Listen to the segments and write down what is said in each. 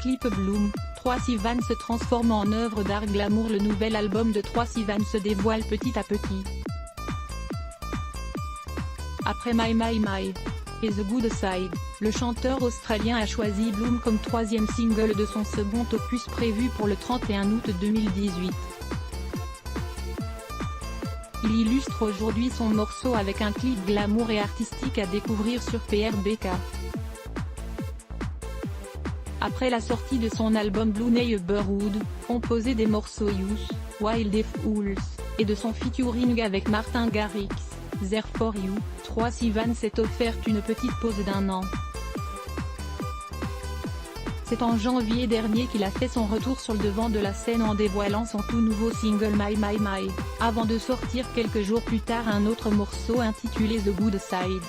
clip Bloom, Troye Sivan se transforme en œuvre d'art glamour. Le nouvel album de Troye Sivan se dévoile petit à petit. Après My My My et The Good Side, le chanteur australien a choisi Bloom comme troisième single de son second opus prévu pour le 31 août 2018. Il illustre aujourd'hui son morceau avec un clip glamour et artistique à découvrir sur PRBK. Après la sortie de son album Blue Neighborhood, composé des morceaux Youth, Wild and Fools, et de son featuring avec Martin Garrix, There For You, Troye Sivan s'est offert une petite pause d'1 an. C'est en janvier dernier qu'il a fait son retour sur le devant de la scène en dévoilant son tout nouveau single My My My, avant de sortir quelques jours plus tard un autre morceau intitulé The Good Side.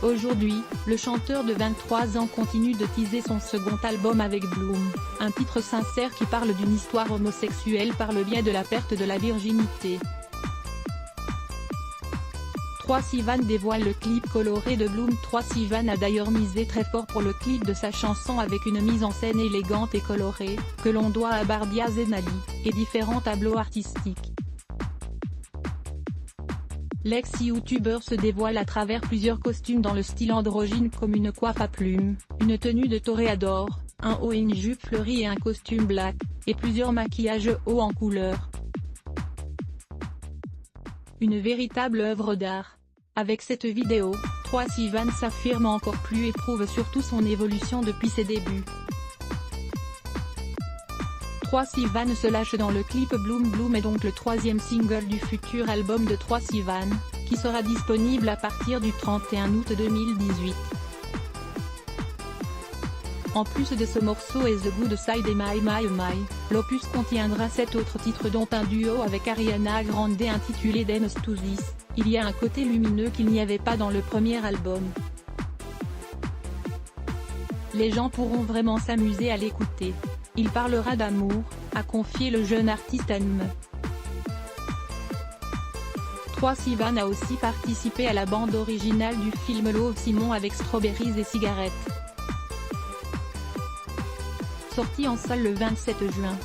Aujourd'hui, le chanteur de 23 ans continue de teaser son second album avec Bloom, un titre sincère qui parle d'une histoire homosexuelle par le biais de la perte de la virginité. Troye Sivan dévoile le clip coloré de Bloom. Troye Sivan a d'ailleurs misé très fort pour le clip de sa chanson avec une mise en scène élégante et colorée, que l'on doit à Bardia Zenali, et différents tableaux artistiques. L'ex-youtubeur se dévoile à travers plusieurs costumes dans le style androgyne comme une coiffe à plumes, une tenue de toréador, un haut et une jupe fleurie et un costume black, et plusieurs maquillages hauts en couleur. Une véritable œuvre d'art. Avec cette vidéo, Troye Sivan s'affirme encore plus et prouve surtout son évolution depuis ses débuts. Troye Sivan se lâche dans le clip Bloom. Bloom est donc le troisième single du futur album de Troye Sivan, qui sera disponible à partir du 31 août 2018. En plus de ce morceau et The Good Side et My My My, l'opus contiendra 7 autres titres dont un duo avec Ariana Grande intitulé Dance to This. Il y a un côté lumineux qu'il n'y avait pas dans le premier album. Les gens pourront vraiment s'amuser à l'écouter. Il parlera d'amour, a confié le jeune artiste à Nous. Troye Sivan a aussi participé à la bande originale du film Love Simon avec Strawberries et Cigarettes. Sorti en salle le 27 juin.